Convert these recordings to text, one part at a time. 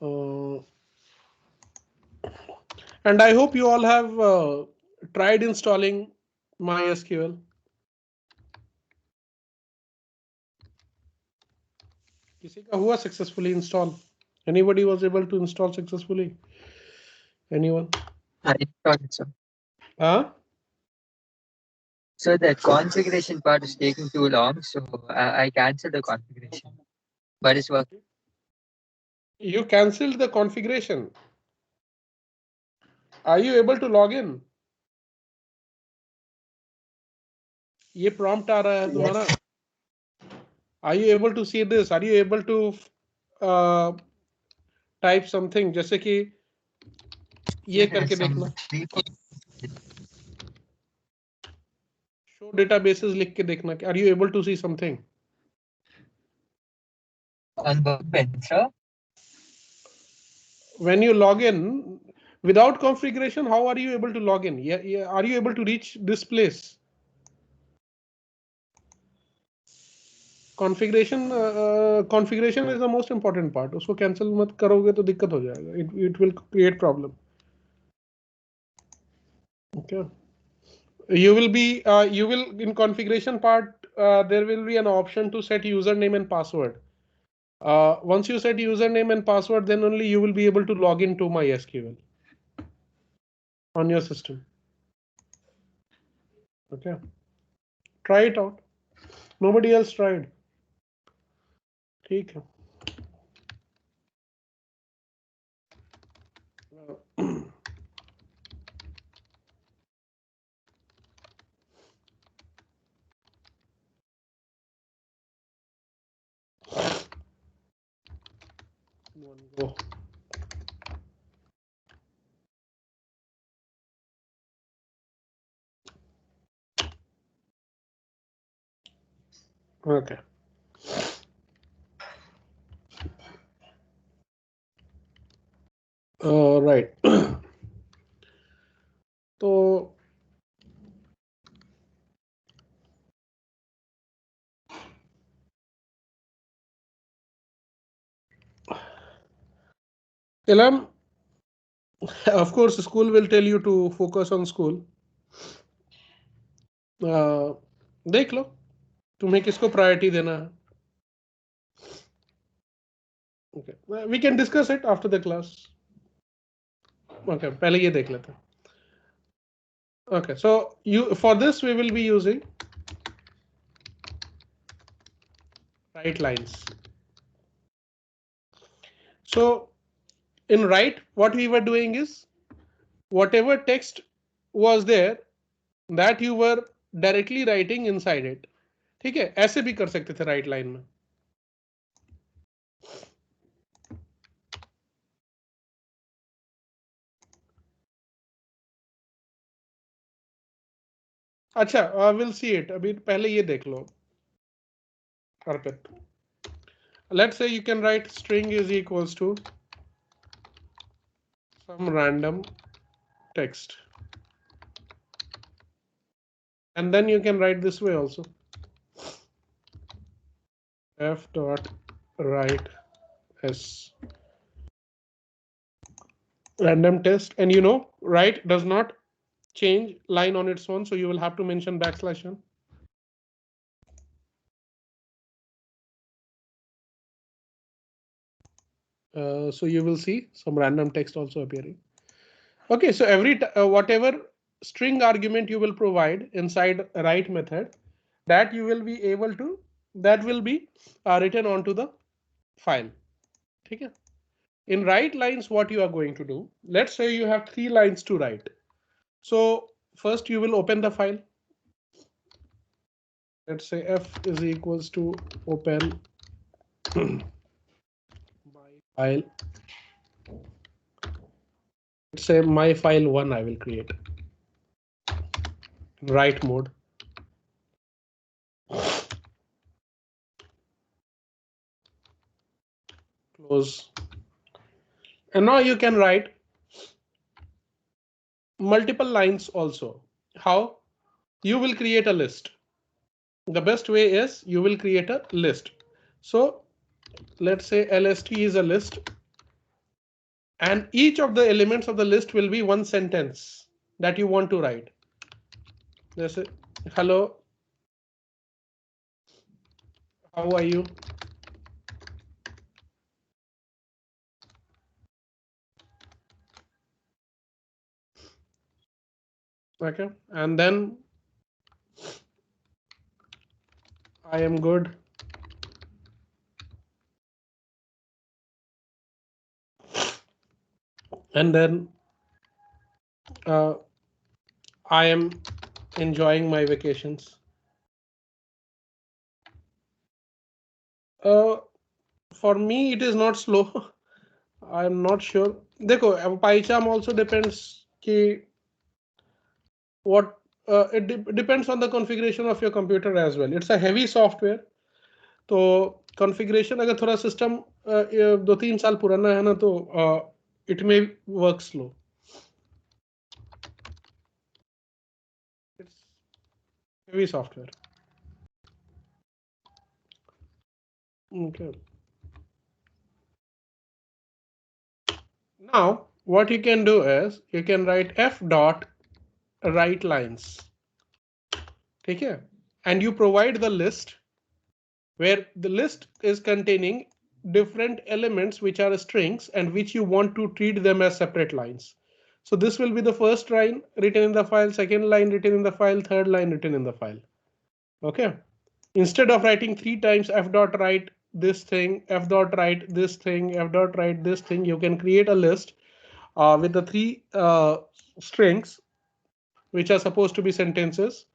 Uh, and I hope you all have tried installing MySQL. किसी का हुआ successfully install? Anybody was able to install successfully? Anyone? I installed it, sir. Huh? So the configuration part is taking too long, so I canceled the configuration. But it's working. You cancelled the configuration. Are you able to log in? ये prompt आ रहा है तुम्हारा. Are you able to see this? Are you able to type something? जैसे कि ये करके देखना. Show databases लिख के देखना. Are you able to see something? On Workbench, sir. When you log in without configuration, how are you able to log in? Yeah, are you able to reach this place? Configuration is the most important part. उसको cancel मत करोगे तो दिक्कत हो जाएगा. It will create problem. Okay. You will in configuration part there will be an option to set username and password. Once you set username and password, then only you will be able to log into MySQL on your system. Okay. Try it out. Nobody else tried. ठीक है. One go. Okay. Right. तो Ilam, of course, school will tell you to focus on school. देख लो तुम्हें किसको priority देना है. Okay. We can discuss it after the class. Okay, पहले ये देख लेते हैं. Okay, so for this we will be using write lines. So in write, what we were doing is whatever text was there that you were directly writing inside it. ठीक है, ऐसे भी कर सकते थे write line में. अच्छा, we'll see it. अभी पहले ये देख लो अर्पित. Let's say you can write string is equals to some random text. And then you can write this way also. F dot write s random text, and you know write does not change line on its own, so you will have to mention \n. So you will see some random text also appearing. Okay, so every whatever string argument you will provide inside write method, that you will be able to, that will be written onto the file. Okay. In write lines, what you are going to do, let's say you have 3 lines to write. So first you will open the file. Let's say f is equals to open my file. Let's say my file 1 I will create. Write mode. Close. And now you can write multiple lines also. How? You will create a list. The best way is you will create a list. So let's say lst is a list. and each of the elements of the list will be one sentence that you want to write. This is hello, how are you? Okay, and then I am good. And then I am enjoying my vacations. For me, it is not slow. I'm not sure. देखो, PyCharm also depends कि what it depends on the configuration of your computer as well. It's a heavy software. तो configuration अगर थोड़ा system 2-3 साल पुराना है ना तो it may work slow. It's heavy software. Okay. Now what you can do is you can write f dot write lines. Okay, and you provide the list where the list is containing different elements which are strings and which you want to treat them as separate lines. So this will be the first line written in the file, second line written in the file, third line written in the file. Okay. Instead of writing 3 times f dot write this thing, f dot write this thing, f dot write this thing, you can create a list with the 3 strings which are supposed to be sentences,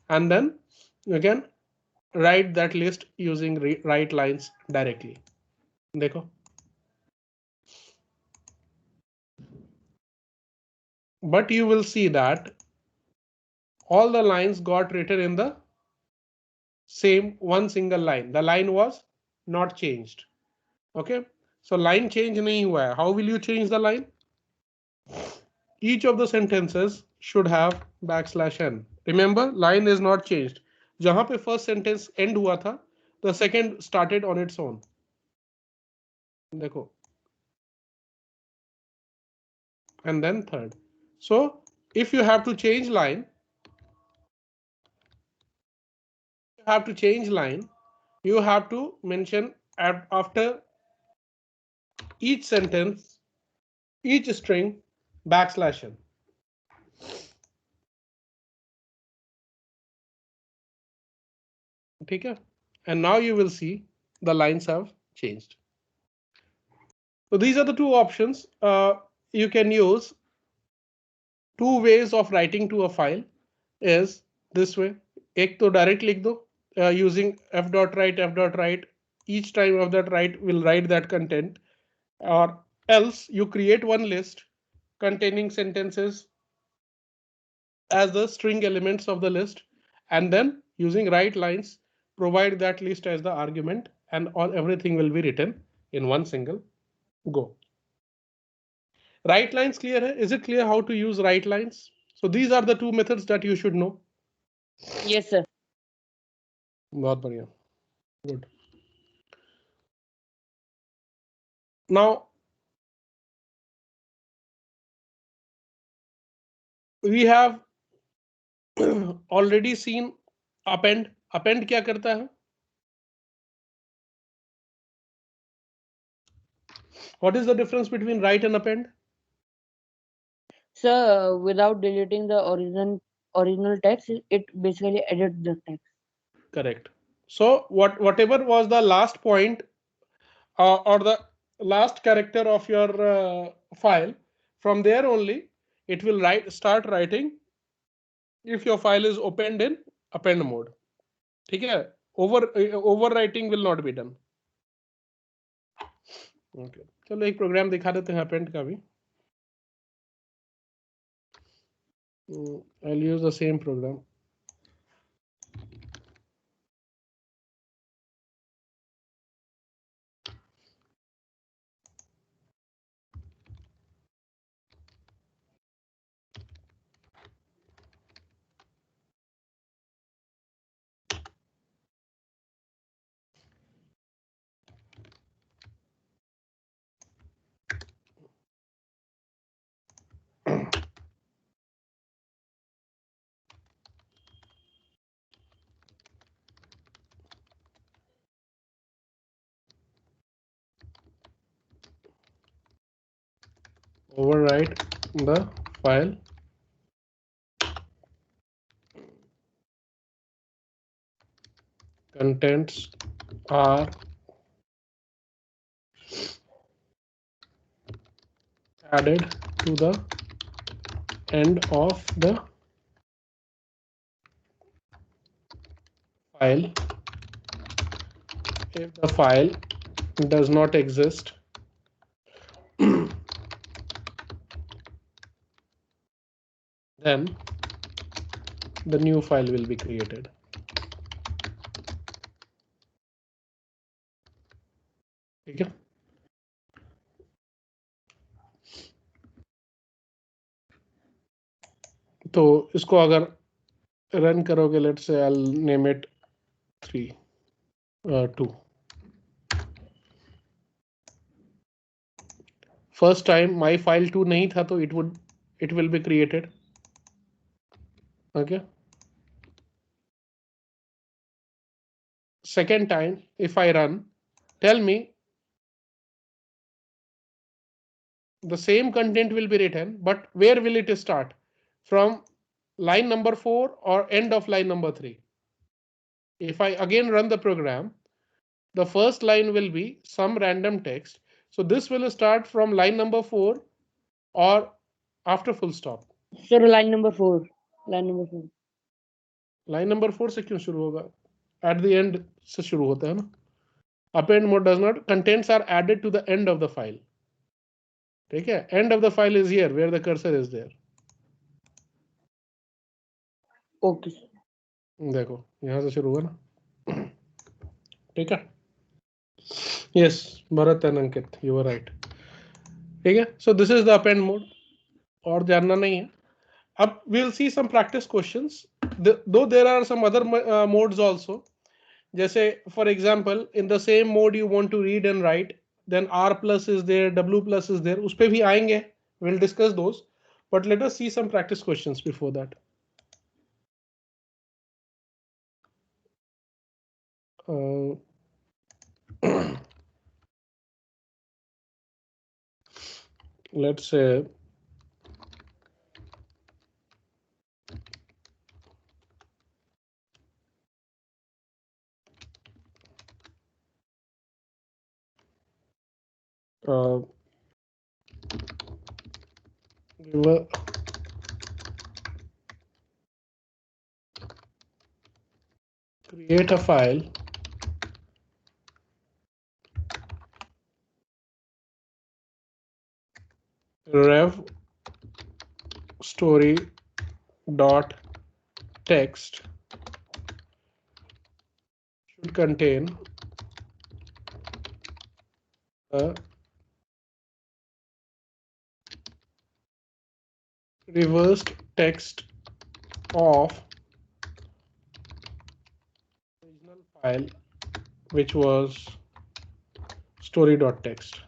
and then you can write that list using write lines directly. देखो. But you will see that all the lines got written in the same one single line. The line was not changed. Okay, so line change nahi hua hai. How will you change the line? Each of the sentences should have \n. Remember, line is not changed. जहां पे first sentence end हुआ था, the second started on its own. देखो. And then third. So if you have to change line, you have to mention after each sentence, each string \n. Okay, and now you will see the lines have changed. So these are the two options. You can use two ways of writing to a file is this way. एक तो direct लिख दो using f dot write. Each time of that write will write that content, or else you create one list containing sentences as the string elements of the list, and then using write lines provide that list as the argument, and everything will be written in one single go. Write lines clear hai? Is it clear how to use write lines? So these are the two methods that you should know. Yes, sir. बहुत बढ़िया. Good. Now we have already seen append. Append क्या करता है? What is the difference between write and append? Sir, without deleting the original text, it basically edits the text. Correct. So whatever was the last point or the last character of your file, from there only it will start writing if your file is opened in append mode. ठीक है? Overwriting will not be done. Okay. चलो एक programme दिखा देते हैं append का भी. I'll use the same program. overwrite the file contents are added to the end of the file if the file does not exist then the new file will be created. ठीक है, तो इसको अगर run करोगे, let's say I'll name it 2. First time my file 2 नहीं था तो it will be created. Okay. Second time, if I run, tell me the same content will be written, but where will it start? From line number 4 or end of line number 3? If I again run the program, the first line will be some random text. So this will start from line number 4 or after full stop. Sir, line number 4. Line number 4. Line number 4 से क्यों शुरू होगा? At the end से शुरू होता है ना? Append mode does not. Contents are added to the end of the file. ठीक है? End of the file is here where the cursor is there. Okay. देखो यहाँ से शुरू हुआ ना? ठीक है? Yes, Bharat and Ankit, you were right. ठीक है? So this is the append mode. और जानना नहीं है. अब we'll see some practice questions. Though there are some other modes also. जैसे for example, in the same mode you want to read and write, then R plus is there, W plus is there. उस पे भी आएंगे. We'll discuss those. But let us see some practice questions before that. Let's say create a file rev story dot text should contain a reversed text of original file which was story.txt.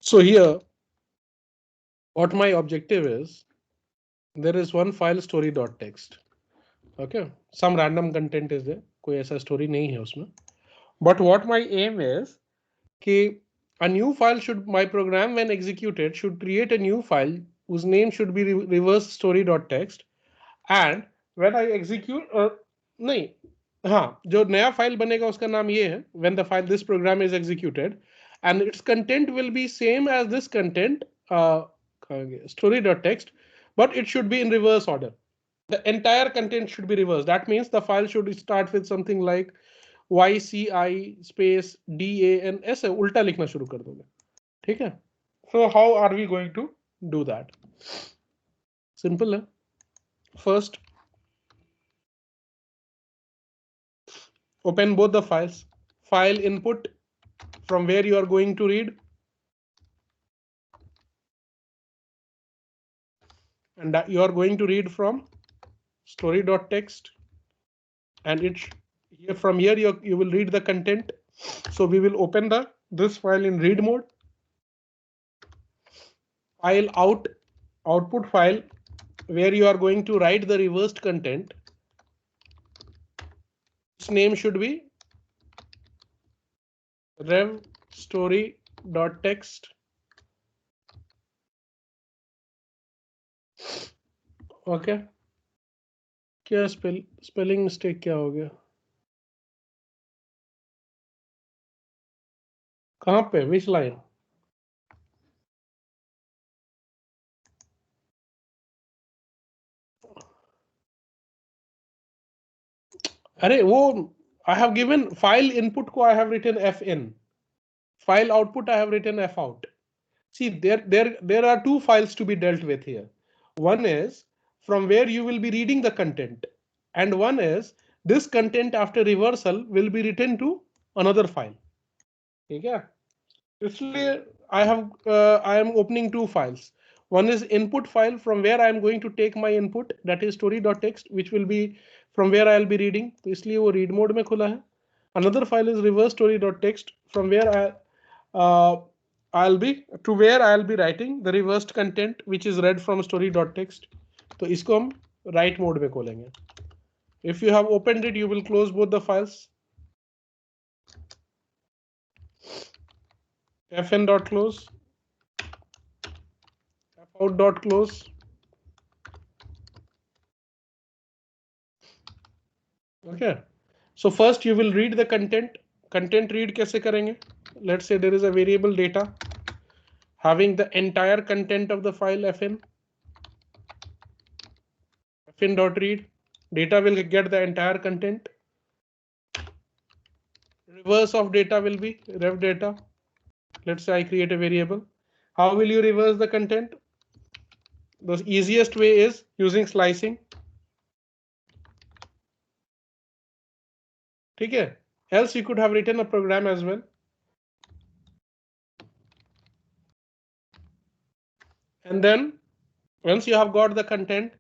So here what my objective is, there is one file story.txt. Okay, some random content is there, कोई ऐसा story नहीं है उसमें. But what my aim is कि a new file should, my program when executed should create a new file whose name should be reverse story.txt, and when I execute नहीं, हाँ, जो नया फाइल बनेगा उसका नाम ये है, when the file this program is executed and its content will be same as this content story.txt, but it should be in reverse order. The entire content should be reversed. That means the file should start with something like YCI space DANS, उल्टा लिखना शुरू कर दोगे. ठीक है? So how are we going to do that? Simple है. First, open both the files. File input from where you are going to read, and you are going to read from story.txt, and it here from here you will read the content. So we will open this file in read mode. File output file where you are going to write the reversed content. Its name should be rev story dot text. Okay क्या spelling mistake क्या हो गया? कहाँ पे? Which line? अरे वो I have given file input को I have written f in, file output I have written f out. See, there are two files to be dealt with here. One is from where you will be reading the content, and one is this content after reversal will be written to another file. ठीक है? इसलिए I am opening two files. One is input file from where I am going to take my input, that is story.txt, which will be from where I will be reading. तो इसलिए वो read mode में खुला है. Another file is reverse story.txt from where I'll be to where I'll be writing the reversed content which is read from story.txt. तो इसको हम write mode में खोलेंगे. If you have opened it, you will close both the files. fn.close, fout.close. Okay. So first you will read the content. Content read कैसे करेंगे? Let's say there is a variable data having the entire content of the file fn. fn.read. Data will get the entire content. Reverse of data will be rev data. Let's say I create a variable. How will you reverse the content? The easiest way is using slicing. ठीक है? Else you could have written a program as well. And then once you have got the content,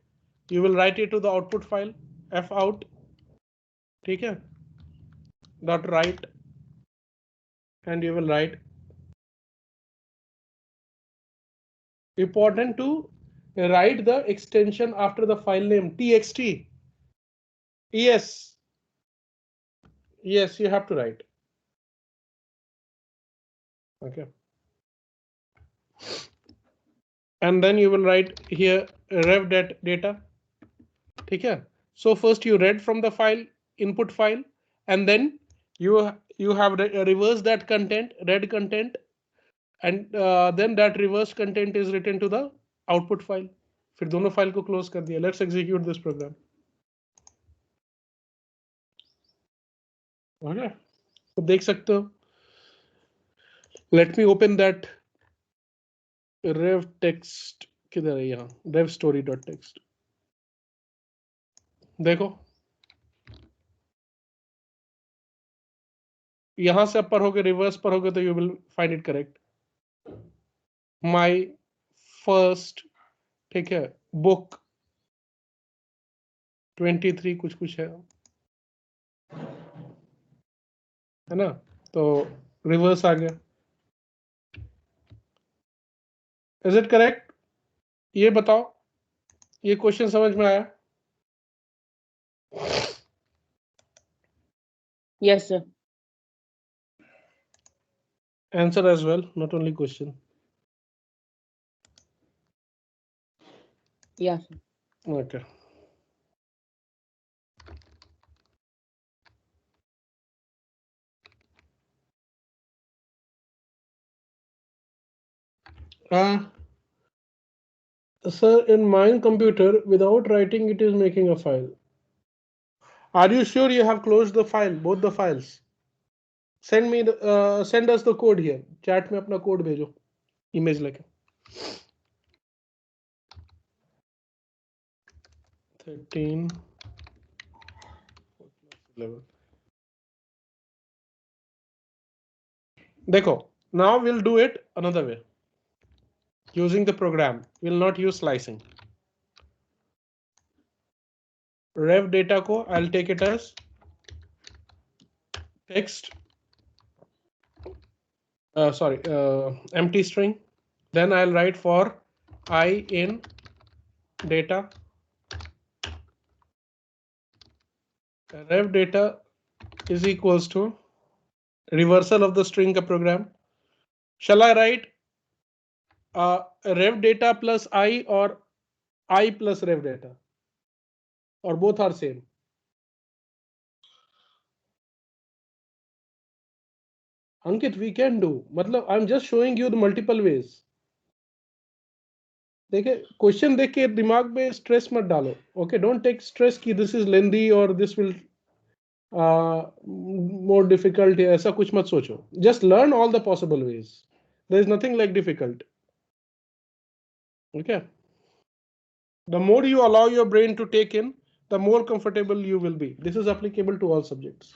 you will write it to the output file f out. ठीक है? Dot write, and you will write. Important to write the extension after the file name txt. Yes, yes, you have to write. Okay. And then you will write here rev data. ठीक है? So first you read from the file input file, and then you have reversed that content, read content, and then that reverse content is written to the output file. फिर दोनों file को close कर दिया. Let's execute this program. Okay. तो देख सकते हो. Let me open that rev text. किधर है? यहाँ rev story.txt. देखो यहां से अपर हो गए, रिवर्स पर हो गए, तो you will find it correct. My first, ठीक है, बुक 23 कुछ कुछ है ना? तो रिवर्स आ गया. Is it correct? ये बताओ, ये क्वेश्चन समझ में आया? Yes, sir. Answer as well, not only question. Yes, sir. Okay. Sir, in my computer, without writing, it is making a file. Are you sure you have closed the file, both the files? Send me send us the code here. Chat में अपना code भेजो, image लेके. 13 11. देखो, now we'll do it another way. Using the program, we'll not use slicing. Rev data को I'll take it as text. Empty string. Then I'll write for I in data. Rev data is equals to reversal of the string का program. Shall I write rev data plus I or I plus rev data, or both are same? Ankit, we can do. मतलब I'm just showing you the multiple ways. देखिए question देख के दिमाग में stress मत डालो. Okay, don't take stress कि this is lengthy और दिस विल मोर डिफिकल्ट. ऐसा कुछ मत सोचो. Just learn all the possible ways. There is nothing like difficult. Okay, the more you allow your brain to take in, the more comfortable you will be. This is applicable to all subjects.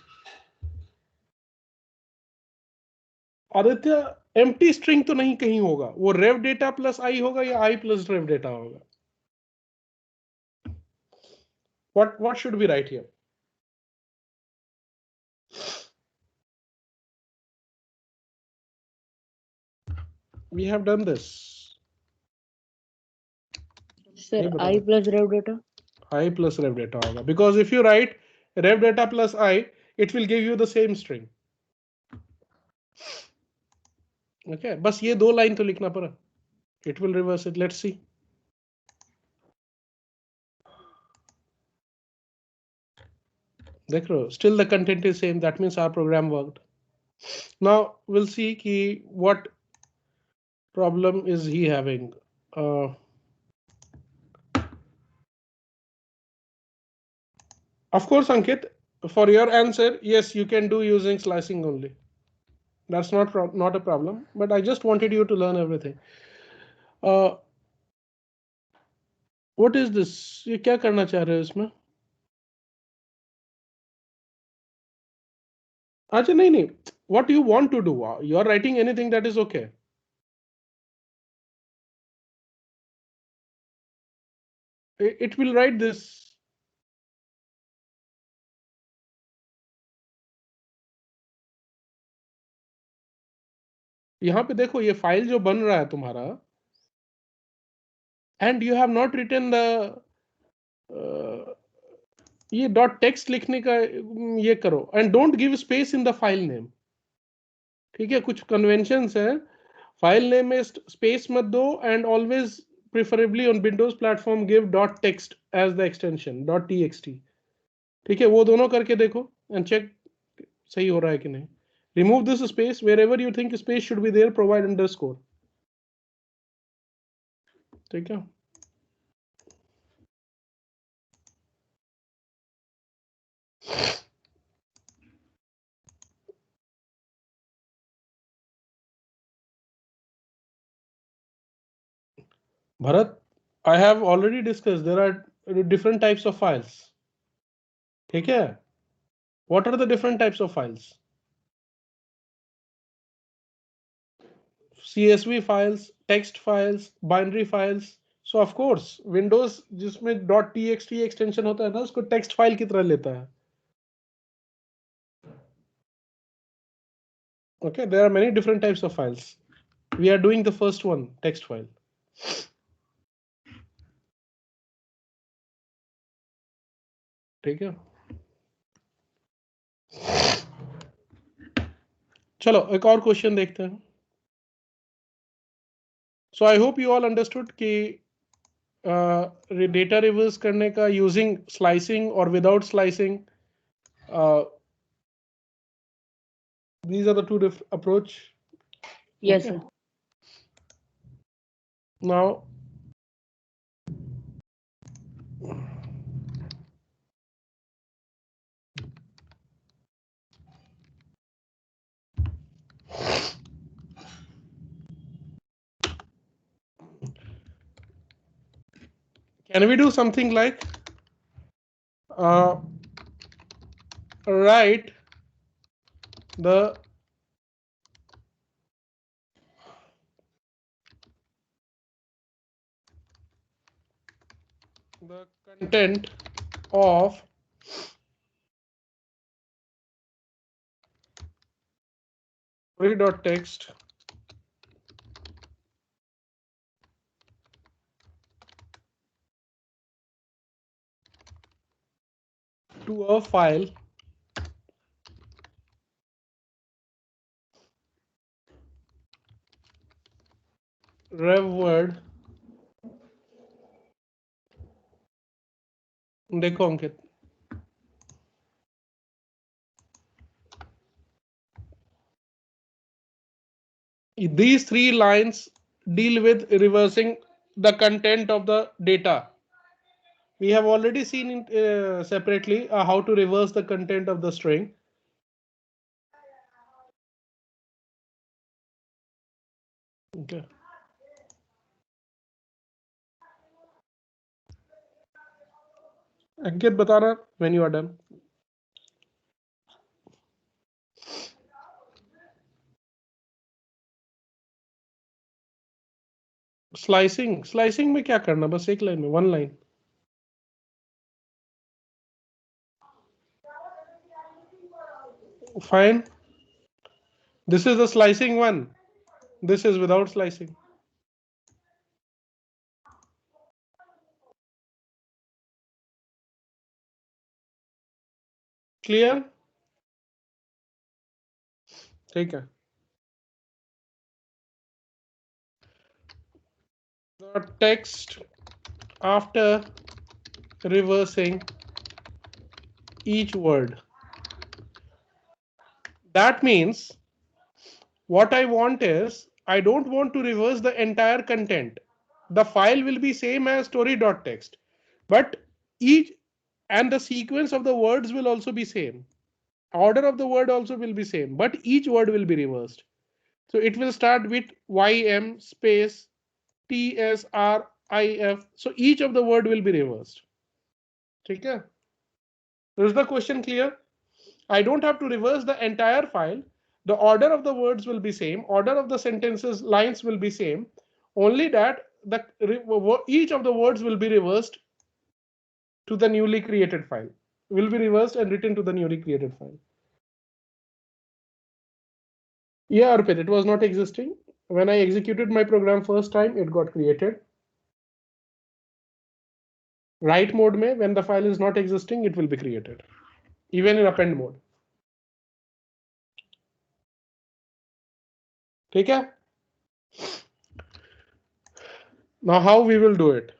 Aditya, empty string तो नहीं कहीं होगा. वो रेव data plus आई होगा या आई plus रेव data होगा. what should we write here? We have done this. Sir, I plus rev data. I plus rev data होगा, because if you write rev data plus I, it will give you the same string. Okay, बस ये 2 line तो लिखना पड़ा. It will reverse it. Let's see. देख रहे हो, still the content is same. That means our program worked. Now we'll see कि what problem is he having. Of course, Ankit, for your answer, yes, you can do using slicing only. That's not a problem. But I just wanted you to learn everything. What is this? ये क्या करना चाह रहे हो इसमें? अच्छा नहीं. What do you want to do? You are writing anything, that is okay. It will write this. यहाँ पे देखो ये फाइल जो बन रहा है तुम्हारा, and you have not written the ये डॉट टेक्स्ट लिखने का ये करो, and don't give space in the file name. ठीक है, कुछ कन्वेंशंस है. फाइल नेम में स्पेस मत दो, and always preferably on Windows platform give dot text as the extension, dot txt. ठीक है, वो दोनों करके देखो and check सही हो रहा है कि नहीं. Remove this space. Wherever you think space should be there, provide underscore. ठीक है. Bharat, I have already discussed there are different types of files. ठीक है. What are the different types of files? CSV files, text files, binary files. So of course Windows जिसमें .txt extension होता है ना, उसको text file की तरह लेता है. Okay, there are many different types of files. We are doing the first one, text file. ठीक है. चलो एक और क्वेश्चन देखते हैं. So I hope you all understood कि डेटा रिवर्स करने का यूजिंग स्लाइसिंग और without slicing, these are the two different approach. Yes, Okay. sir. Now can we do something like write the content of query.text to a file rev word, देखो अंकित, these three lines deal with reversing the content of the data. We have already seen separately how to reverse the content of the string. Okay. Ankit, batana when you are done. Slicing में क्या करना, बस एक line में, one line. Fine. This is the slicing one. This is without slicing. Clear? ठीक है. The text after reversing each word. That means what I want is, I don't want to reverse the entire content. The file will be same as story.txt, but each and the sequence of the words will also be same. Order of the word also will be same, but each word will be reversed. So it will start with YM space TSRIF. So each of the word will be reversed. Okay. Is the question clear? I don't have to reverse the entire file. The order of the words will be same. Order of the sentences lines will be same. Only that each of the words will be reversed to the newly created file. Will be reversed and written to the newly created file. Yeah, Arpit, it was not existing. When I executed my program first time, it got created. Write mode में, when the file is not existing, it will be created. Even in append mode. ठीक है? Now how we will do it?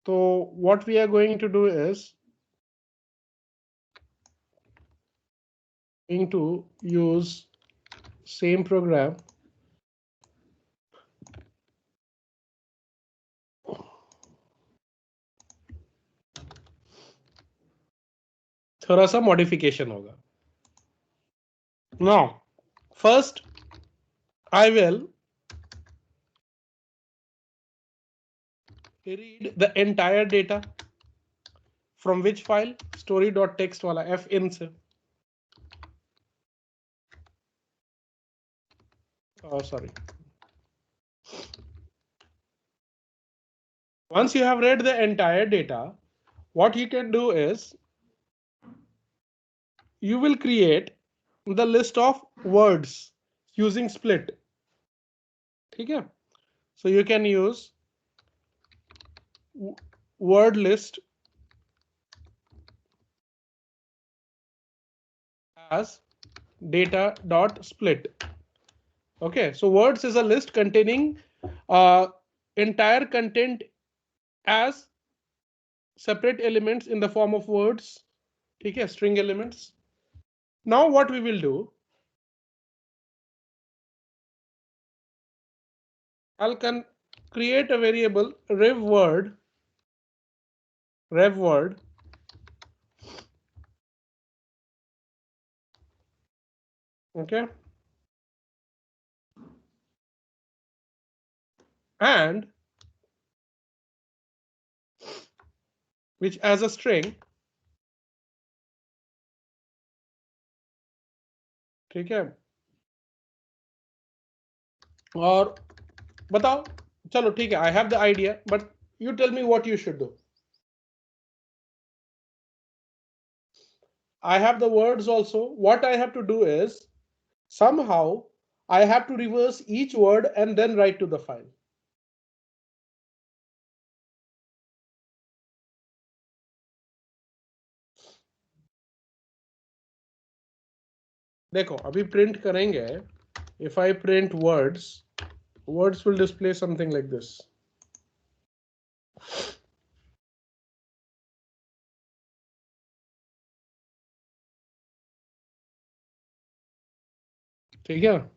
So what we are going to do is going to use same program थोड़ा सा modification होगा. Now first I will read the entire data from which file, story.txt वाला fin से. Oh, sorry. Once you have read the entire data, what you can do is you will create the list of words using split. ठीक है? So you can use word list as data.split. Okay, so words is a list containing entire content as separate elements in the form of words. Okay, string elements. Now what we will do, I'll create a variable rev word. Okay, and which as a string. ठीक है, और बताओ, चलो ठीक है, I have the idea, but you tell me what you should do. I have the words also. What I have to do is somehow I have to reverse each word and then write to the file. देखो अभी print करेंगे if I print words, words will display something like this. ठीक है?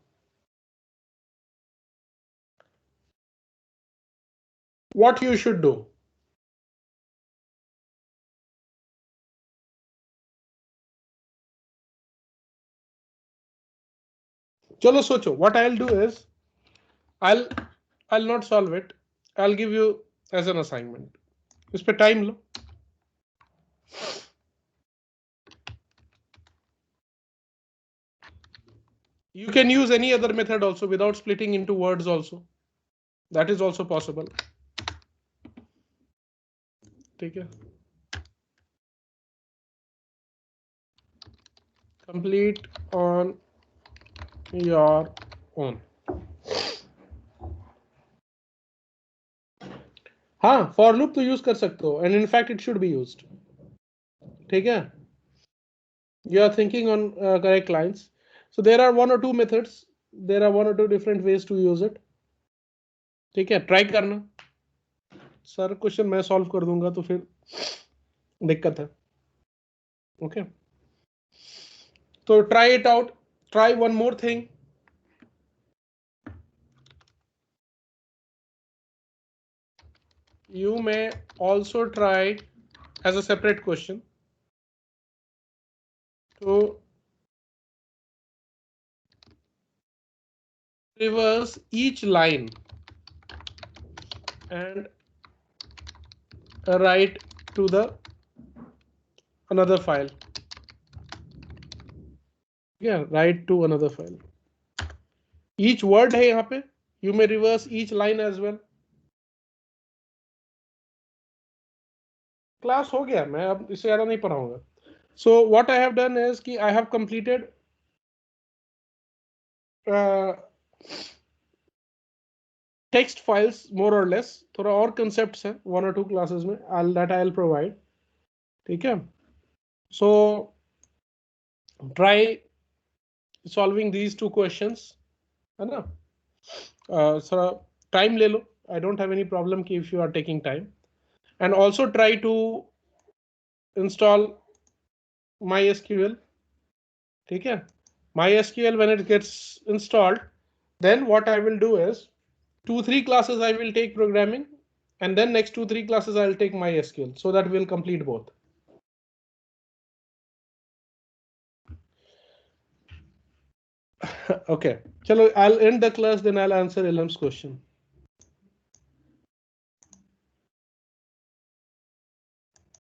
What you should do? चलो सोचो. What I'll do is I'll not solve it. I'll give you as an assignment. इस पे time low. You can use any other method also without splitting into words also. That is also possible. ठीक है? Complete on your own. हाँ, for loop तो use कर सकते हो, and in fact it should be used. ठीक है? You are thinking on correct lines. So there are one or two methods. There are one or two different ways to use it. ठीक है? Try करना. Sir question मैं solve कर दूंगा तो फिर दिक्कत है. Okay. So try it out. Try one more thing. You may also try as a separate question to reverse each line and write to the another file. Yeah, write to another file. Each word है यहाँ पे. You may reverse each line as well. Class हो गया. मैं अब इससे ज़्यादा नहीं पढ़ाऊंगा. So what I have done is कि I have completed text files more or less. थोड़ा और concepts हैं one or two classes में. That I'll provide. ठीक है? So try solving these two questions. है ना? थोड़ा time ले लो. I don't have any problem if you are taking time. And also try to install MySQL. ठीक है? MySQL, when it gets installed, then what I will do is 2-3 classes I will take programming, and then next 2-3 classes I'll take MySQL, so that we'll complete both. Okay, chalo, I'll end the class, then I'll answer Ilham's question.